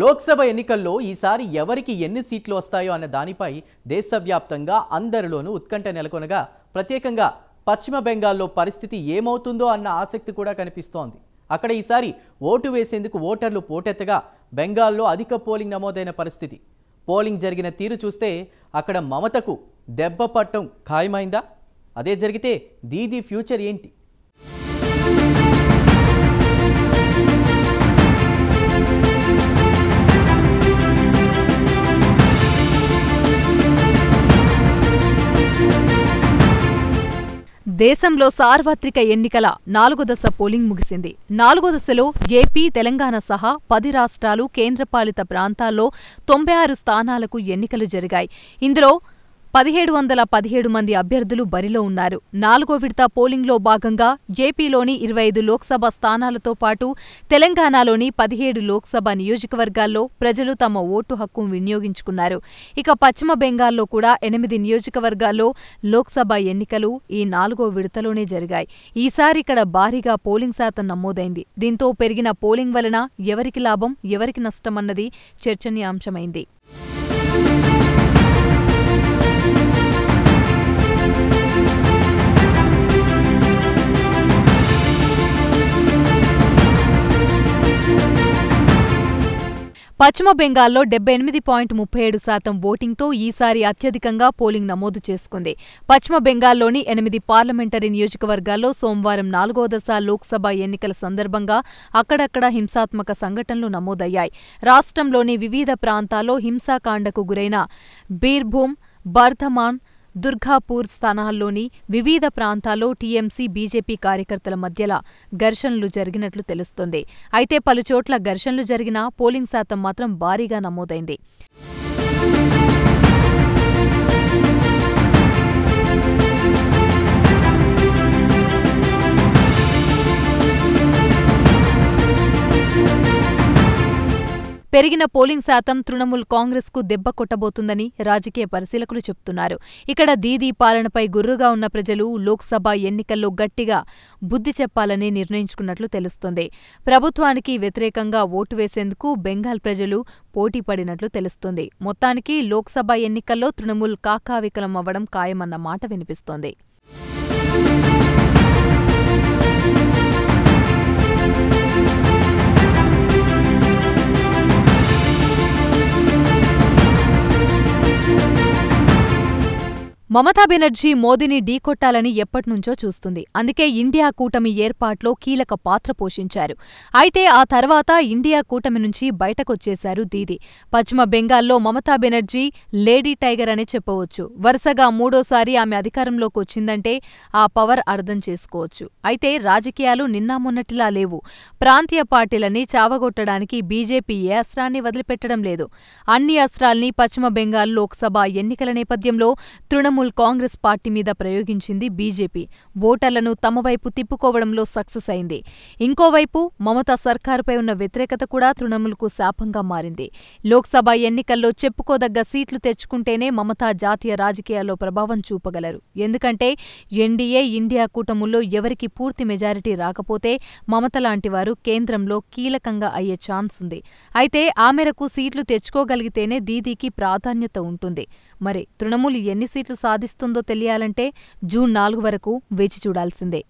లోక్సభ ఎన్నికల్లో ఈసారి ఎవరికి ఎన్ని సీట్లు వస్తాయో అన్న దానిపై దేశవ్యాప్తంగా అందరిలోనూ ఉత్కంఠ నెలకొనగా ప్రత్యేకంగా పశ్చిమ బెంగాల్లో పరిస్థితి ఏమవుతుందో అన్న ఆసక్తి కూడా కనిపిస్తోంది. అక్కడ ఈసారి ఓటు వేసేందుకు ఓటర్లు పోటెత్తగా బెంగాల్లో అధిక పోలింగ్ నమోదైన పరిస్థితి. పోలింగ్ జరిగిన తీరు చూస్తే అక్కడ మమతకు దెబ్బ పట్టం ఖాయమైందా? అదే జరిగితే దీదీ ఫ్యూచర్ ఏంటి? దేశంలో సార్వత్రిక ఎన్నికల 4వ దశ పోలింగ్ ముగిసింది. 4వ దశలో ఏపీ, తెలంగాణ సహా 10 రాష్ట్రాలు, కేంద్రపాలిత ప్రాంతాల్లో 96 స్థానాలకు ఎన్నికలు జరిగాయి. ఇందులో 1717 మంది అభ్యర్థులు బరిలో ఉన్నారు. 4వ విడత పోలింగ్లో భాగంగా ఏపీలోని 25 లోక్సభ స్థానాలతో పాటు తెలంగాణలోని 17 లోక్సభ నియోజకవర్గాల్లో ప్రజలు తమ ఓటు హక్కు వినియోగించుకున్నారు. ఇక పశ్చిమ బెంగాల్లో కూడా 8 నియోజకవర్గాల్లో లోక్సభ ఎన్నికలు ఈ 4వ విడతలోనే జరిగాయి. ఈసారి ఇక్కడ భారీగా పోలింగ్ శాతం నమోదైంది. దీంతో పెరిగిన పోలింగ్ వలన ఎవరికి లాభం, ఎవరికి నష్టమన్నది చర్చనీయాంశమైంది. పశ్చిమ బెంగాల్లో 78.37% ఓటింగ్తో ఈసారి అత్యధికంగా పోలింగ్ నమోదు చేసుకుంది. పశ్చిమ బెంగాల్లోని 8 పార్లమెంటరీ నియోజకవర్గాల్లో సోమవారం 4వ దశ లోక్సభ ఎన్నికల సందర్భంగా అక్కడక్కడ హింసాత్మక సంఘటనలు నమోదయ్యాయి. రాష్ట్రంలోని వివిధ ప్రాంతాల్లో హింసాకాండకు గురైన బీర్భూమ్, బర్ధమాన్, దుర్గాపూర్ స్థానాల్లోని వివిధ ప్రాంతాల్లో టీఎంసీ, బీజేపీ కార్యకర్తల మధ్యల ఘర్షణలు జరిగినట్లు తెలుస్తోంది. అయితే పలుచోట్ల ఘర్షణలు జరిగినా పోలింగ్ శాతం మాత్రం భారీగా నమోదైంది. పెరిగిన పోలింగ్ శాతం తృణమూల్ కాంగ్రెస్కు దెబ్బ కొట్టబోతుందని రాజకీయ పరిశీలకులు చెబుతున్నారు. ఇక్కడ దీదీ పాలనపై గుర్రుగా ఉన్న ప్రజలు లోక్సభ ఎన్నికల్లో గట్టిగా బుద్ధి చెప్పాలని నిర్ణయించుకున్నట్లు తెలుస్తోంది. ప్రభుత్వానికి వ్యతిరేకంగా ఓటు వేసేందుకు బెంగాల్ ప్రజలు పోటీ పడినట్లు తెలుస్తోంది. మొత్తానికి లోక్సభ ఎన్నికల్లో తృణమూల్ కాకావికలం అవ్వడం ఖాయమన్న మాట వినిపిస్తోంది. మమతా బెనర్జీ మోదీని ఢీకొట్టాలని ఎప్పటినుంచో చూస్తుంది. అందుకే ఇండియా కూటమి ఏర్పాట్లో కీలక పాత్ర పోషించారు. అయితే ఆ తర్వాత ఇండియా కూటమి నుంచి బయటకొచ్చేశారు దీదీ. పశ్చిమ బెంగాల్లో మమతా బెనర్జీ లేడీ టైగర్ అనే చెప్పవచ్చు. వరుసగా 3వసారి ఆమె అధికారంలోకి వచ్చిందంటే ఆ పవర్ అర్థం చేసుకోవచ్చు. అయితే రాజకీయాలు నిన్నా మొన్నటిలా లేవు. ప్రాంతీయ పార్టీలని చావగొట్టడానికి బీజేపీ ఏ అస్త్రాన్ని వదిలిపెట్టడం లేదు. అన్ని అస్త్రాల్ని పశ్చిమ బెంగాల్ లోక్సభ ఎన్నికల నేపథ్యంలో తృణమూల్ కాంగ్రెస్ పార్టీ మీద ప్రయోగించింది బీజేపీ. ఓటర్లను తమ వైపు తిప్పుకోవడంలో సక్సెస్ అయింది. ఇంకోవైపు మమతా సర్కారుపై ఉన్న వ్యతిరేకత కూడా తృణమూల్కు శాపంగా మారింది. లోక్సభ ఎన్నికల్లో చెప్పుకోదగ్గ సీట్లు తెచ్చుకుంటేనే మమతా జాతీయ రాజకీయాల్లో ప్రభావం చూపగలరు. ఎందుకంటే ఎన్డీఏ, ఇండియా కూటముల్లో ఎవరికి పూర్తి మెజారిటీ రాకపోతే మమత లాంటి వారు కేంద్రంలో కీలకంగా అయ్యే ఛాన్స్ ఉంది. అయితే ఆ మేరకు సీట్లు తెచ్చుకోగలిగితేనే దీదీకి ప్రాధాన్యత ఉంటుంది. మరి తృణమూల్ ఎన్ని సీట్లు సాధిస్తుందో తెలియాలంటే జూన్ 4 వరకు వేచి చూడాల్సిందే.